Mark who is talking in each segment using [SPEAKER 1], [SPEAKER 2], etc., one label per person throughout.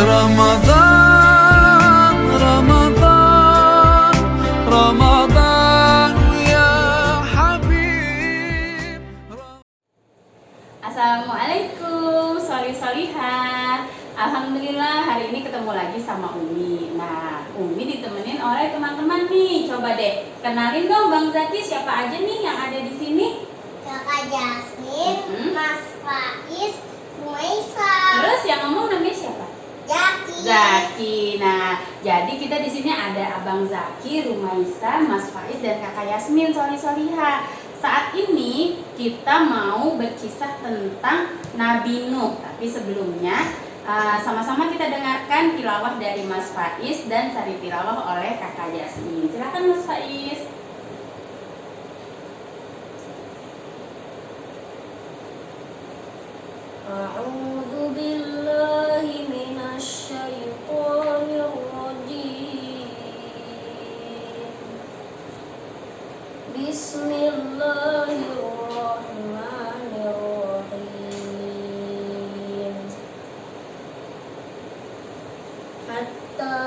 [SPEAKER 1] رمضان رمضان رمضان يا حبيب.
[SPEAKER 2] Assalamualaikum Solih-solihah. Alhamdulillah hari ini ketemu lagi sama Umi. Nah, Umi ditemenin oleh teman-teman nih. Coba deh kenalin dong Bang Zaki, siapa aja nih yang ada di sini?
[SPEAKER 3] Kakak Jasmin, Mas Faiz, Rumaisa.
[SPEAKER 2] Terus yang ngomong namanya siapa?
[SPEAKER 3] Zaki.
[SPEAKER 2] Nah, jadi kita di sini ada Abang Zaki, Rumaisa, Mas Faiz dan Kakak Yasmin Solih-solihah. Saat ini kita mau berkisah tentang Nabi Nuh. Tapi sebelumnya sama-sama kita dengarkan tilawah dari Mas Faiz dan sari tilawah oleh Kakak Yasmin. Silakan Mas Faiz.
[SPEAKER 3] A'udzu billahi minasy syaithanir rajim. Bismillahirrahmanirrahim. Hatta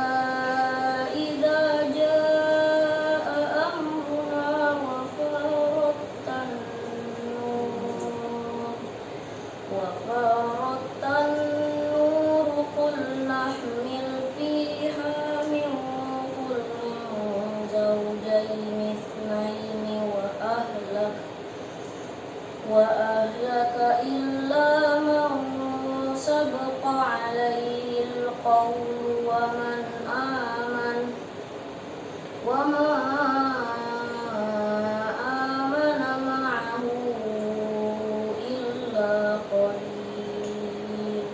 [SPEAKER 3] idza jaa amruna wa farattan nur qul nahmil fiha min kullin zawjayn itsnaini wa ahlaka illa man sabaqa alaihi alqawlu wa man aman wa ma amana ma'ahu illa qalil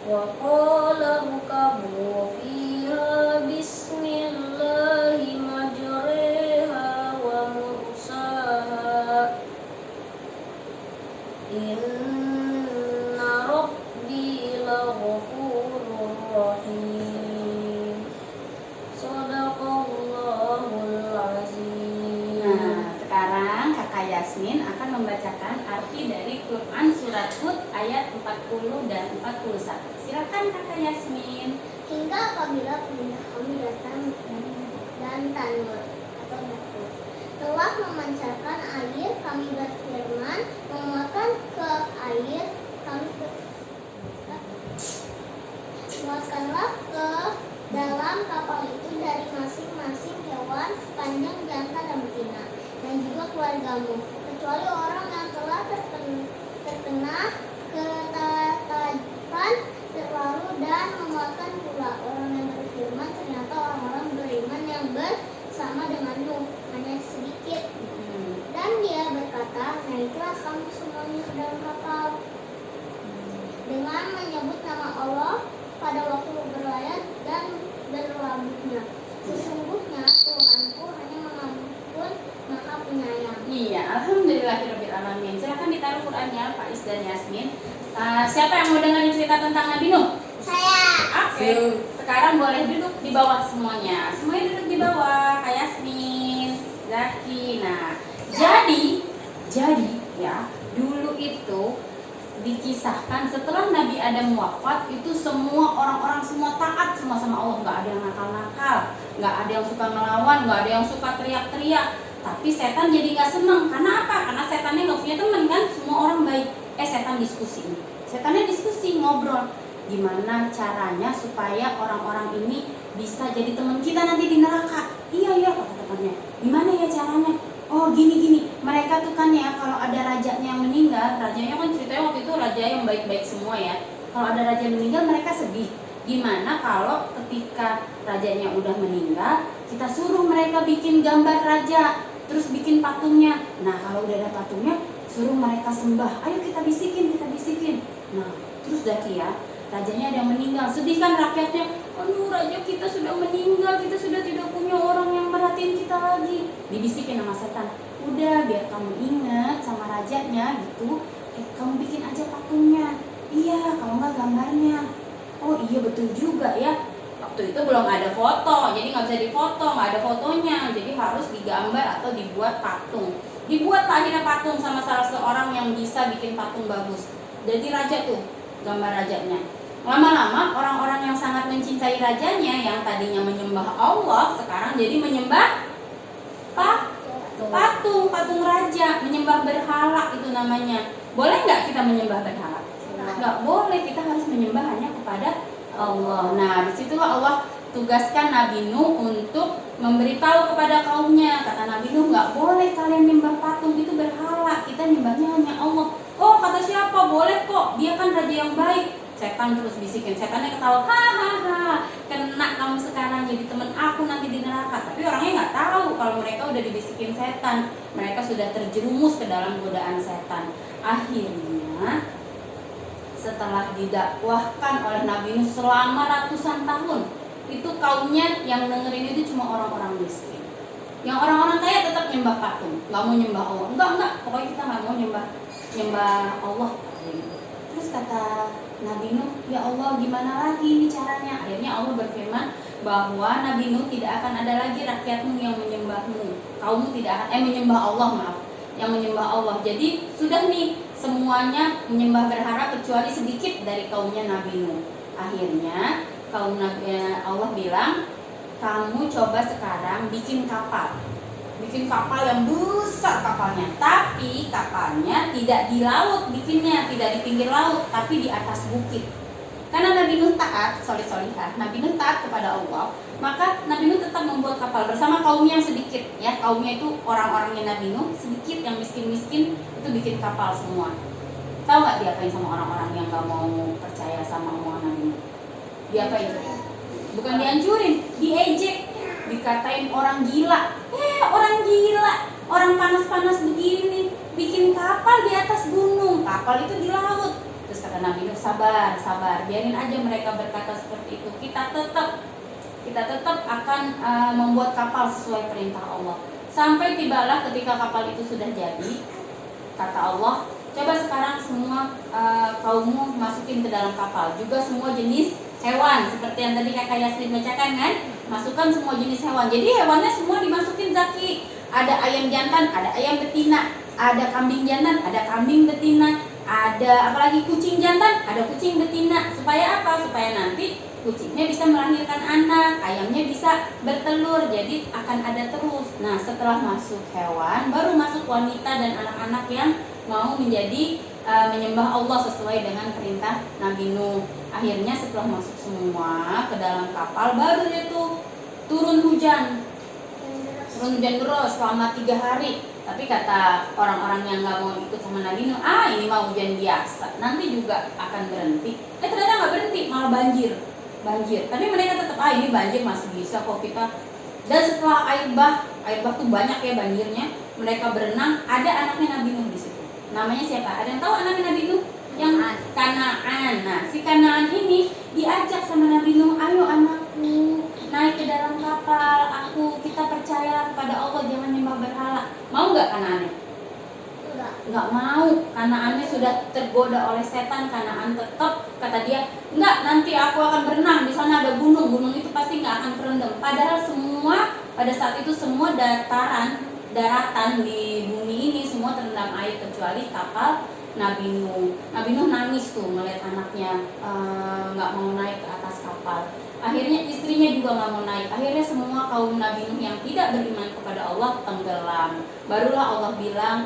[SPEAKER 3] wa qala rkabu fiha bismillahi majriha wa mursaha inna rabbi laghafurur rahim. Shadaqallahul azim.
[SPEAKER 2] Nah, sekarang Kakak Yasmin akan membacakan arti dari Quran Surat Hud ayat 40 dan 41. Silakan Kakak Yasmin.
[SPEAKER 3] Hingga apabila perintah kami datang dan tanur atau batu telah memancarkan air, kami berfirman, memuatkan ke air kami muatkanlah ke dalam kapal itu dari masing-masing hewan sepanjang jantan dan betina, dan juga keluargamu, kecuali orang yang telah terkena ketatapan terlalu, dan memuatkan pula orang yang berfirman, ternyata orang-orang beriman yang bersama denganmu hanya sedikit. Dan dia berkata, naiklah kamu semuanya ke dalam kapal dengan menyebut nama Allah pada waktu berlayar dan berlabuhnya. Sesungguhnya Tuhanku hanya mengampun maha penyayang.
[SPEAKER 2] Iya, alhamdulillahirabbil alamin. Silakan ditaruh Qurannya Faiz dan Yasmin. Siapa yang mau dengerin cerita tentang Nabi Nuh?
[SPEAKER 3] Saya.
[SPEAKER 2] Oke. Sekarang boleh duduk di bawah semuanya. Semuanya duduk di bawah. Kak Yasmin, Zaki. Nah, jadi ya, dulu itu dikisahkan setelah Nabi Adam wafat itu semua orang-orang semua taat semua sama Allah, nggak ada yang nakal-nakal, nggak ada yang suka ngelawan, nggak ada yang suka teriak-teriak. Tapi setan jadi nggak seneng. Karena apa? Karena setannya nggak punya teman kan, semua orang baik. Setan diskusi nih. Setannya diskusi, ngobrol. Gimana caranya supaya orang-orang ini bisa jadi teman kita nanti di neraka? Iya kata temannya. Gimana ya caranya? Oh gini. Mereka tuh kan ya kalau ada rajanya yang meninggal, rajanya kan ceritanya waktu itu raja yang baik-baik semua ya. Kalau ada raja meninggal mereka sedih. Gimana kalau ketika rajanya udah meninggal, kita suruh mereka bikin gambar raja, terus bikin patungnya. Nah kalau udah ada patungnya, suruh mereka sembah. Ayo kita bisikin. Nah terus Zaki ya, rajanya ada yang meninggal, sedih kan rakyatnya. Aduh raja kita sudah meninggal, kita sudah tidak punya orang yang merhatiin kita lagi. Dibisikin sama setan, udah biar kamu ingat sama rajanya gitu, kamu bikin aja patungnya. Iya kalau nggak gambarnya. Oh iya betul juga ya. Waktu itu belum ada foto, jadi nggak bisa difoto, nggak ada fotonya, jadi harus digambar atau dibuat patung. Dibuat akhirnya patung sama salah seorang yang bisa bikin patung bagus. Jadi raja tuh gambar rajanya. Lama-lama orang-orang yang sangat mencintai rajanya yang tadinya menyembah Allah sekarang jadi menyembah patung raja, menyembah berhala itu namanya. Boleh nggak kita menyembah berhala? Nggak boleh, kita harus menyembah hanya kepada Allah. Nah, disitulah Allah tugaskan Nabi Nuh untuk memberitahu kepada kaumnya. Kata Nabi Nuh, nggak boleh kalian nyembah patung, itu berhala, kita nyembahnya hanya Allah. Oh, kata siapa? Boleh kok, dia kan raja yang baik. Setan terus bisikin, setannya ketawa, hahaha, kena kamu sekarang jadi teman aku nanti di neraka. Tapi orangnya nggak tahu kalau mereka udah dibisikin setan, mereka sudah terjerumus ke dalam godaan setan. Akhirnya setelah didakwahkan oleh Nabi Nuh selama ratusan tahun, itu kaumnya yang dengerin itu cuma orang-orang miskin. Yang orang-orang kaya tetap nyembah patung, nggak mau nyembah Allah. Enggak, pokoknya kita nggak mau nyembah Allah. Terus kata Nabi Nuh, ya Allah gimana lagi ini caranya? Akhirnya Allah berfirman bahwa Nabi Nuh tidak akan ada lagi rakyatmu yang menyembahmu. Kaummu tidak akan menyembah Allah, maaf, yang menyembah Allah. Jadi sudah nih semuanya menyembah berhala kecuali sedikit dari kaumnya Nabi Nuh. Akhirnya kaum Nabi Allah bilang, kamu coba sekarang bikin kapal yang besar kapalnya, tapi kapalnya tidak di laut bikinnya, tidak di pinggir laut, tapi di atas bukit. Karena Nabi Nuh taat, Nabi Nuh taat kepada Allah, maka Nabi Nuh tetap membuat kapal bersama kaumnya yang sedikit, ya, kaumnya itu orang-orangnya Nabi Nuh sedikit, yang miskin-miskin itu bikin kapal semua. Tahu nggak diapain sama orang-orang yang nggak mau percaya sama omongan Nabi Nuh? Diapain? Bukan dihancurin, diejek, dikatain orang gila. Orang gila, orang panas-panas begini bikin kapal di atas gunung, kapal itu di laut. Terus kata Nabi Nuh, sabar, biarin aja mereka berkata seperti itu. Kita tetap akan membuat kapal sesuai perintah Allah. Sampai tibalah ketika kapal itu sudah jadi, kata Allah, coba sekarang semua kaummu masukin ke dalam kapal, juga semua jenis hewan, seperti yang tadi kakak Yasmin bacakan kan, masukkan semua jenis hewan. Jadi hewannya semua dimasukin, Zaki. Ada ayam jantan, ada ayam betina, ada kambing jantan, ada kambing betina, ada apalagi kucing jantan, ada kucing betina. Supaya apa? Supaya nanti kucingnya bisa melahirkan anak, ayamnya bisa bertelur, jadi akan ada terus. Nah, setelah masuk hewan, baru masuk wanita dan anak-anak yang mau menjadi menyembah Allah sesuai dengan perintah Nabi Nuh. Akhirnya setelah masuk semua ke dalam kapal, baru itu turun hujan deras selama 3 hari. Tapi kata orang-orang yang nggak mau ikut sama Nabi Nuh, ini mah hujan biasa, nanti juga akan berhenti. Ternyata nggak berhenti, malah banjir. Tapi mereka tetap, ini banjir masih bisa kok kita. Dan setelah air bah tuh banyak ya banjirnya, mereka berenang, ada anaknya Nabi Nuh di situ. Namanya siapa? Ada yang tahu anaknya Nabi Nuh? Yang Kanaan. Nah, si Kanaan ini diajak sama Nabi Nuh, ayo anakku naik ke dalam kapal kita percaya kepada Allah, jangan nyembah berhala. Mau nggak Kanaannya? Nggak mau. Kanaannya sudah tergoda oleh setan. Kanaan tetap kata dia, enggak, nanti aku akan berenang di sana, ada gunung itu pasti nggak akan kerendam. Padahal pada saat itu semua daratan di bumi ini semua terendam air kecuali kapal Nabi Nuh. Nabi Nuh nangis tuh melihat anaknya nggak mau naik ke atas kapal. Akhirnya istrinya juga nggak mau naik. Akhirnya semua kaum Nabi Nuh yang tidak beriman kepada Allah tenggelam. Barulah Allah bilang,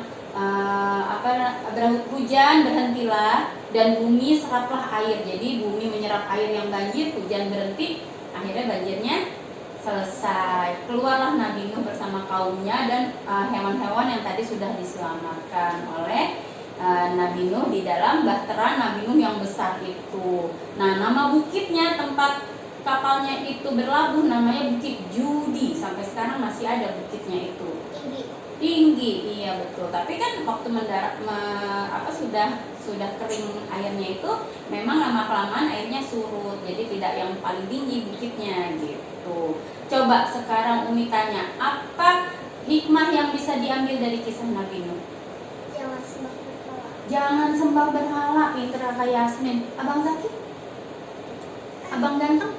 [SPEAKER 2] hujan berhentilah dan bumi seraplah air. Jadi bumi menyerap air yang banjir, hujan berhenti, akhirnya banjirnya selesai. Keluarlah Nabi Nuh bersama kaumnya dan hewan-hewan yang tadi sudah diselamatkan oleh Nabi Nuh di dalam bahtera Nabi Nuh yang besar itu. Nah, nama bukitnya tempat kapalnya itu berlabuh namanya Bukit Judi. Sampai sekarang masih ada bukitnya itu. Tinggi, iya betul. Tapi kan waktu mendarat sudah kering airnya itu, memang lama-kelamaan airnya surut. Jadi tidak yang paling tinggi bukitnya gitu. Coba sekarang Umi tanya, apa hikmah yang bisa diambil dari kisah Nabi Nuh? Jangan sembah berhala. Pinter Kak Yasmin. Abang Zaki? Abang ganteng?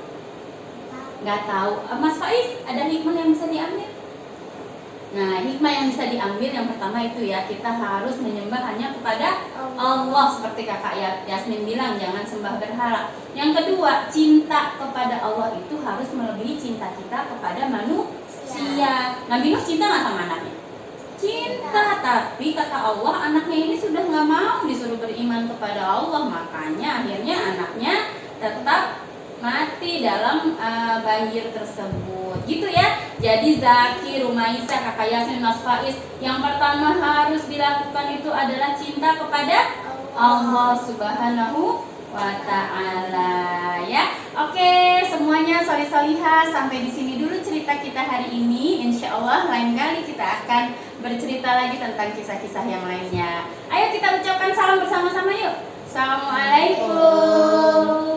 [SPEAKER 2] Nggak tahu. Mas Faiz, ada hikmah yang bisa diambil? Nah, hikmah yang bisa diambil yang pertama itu ya, kita harus menyembah hanya kepada Allah seperti kakak Yasmin bilang, jangan sembah berhala. Yang kedua, cinta kepada Allah itu harus melebihi cinta kita kepada manusia. Nabi Nuh cinta nggak sama anaknya? Cinta, tapi kata Allah anaknya ini sudah nggak mau disuruh beriman kepada Allah, makanya akhirnya anaknya tetap mati dalam banjir tersebut, gitu ya. Jadi Zaki, Rumaisa, kakak Yasmin, Mas Faiz, yang pertama harus dilakukan itu adalah cinta kepada Allah Subhanahu wa Ta'ala ya. Oke, semuanya solih-solihah, sampai di sini dulu cerita kita hari ini. Insya Allah lain kali kita akan bercerita lagi tentang kisah-kisah yang lainnya. Ayo kita ucapkan salam bersama-sama yuk. Assalamualaikum.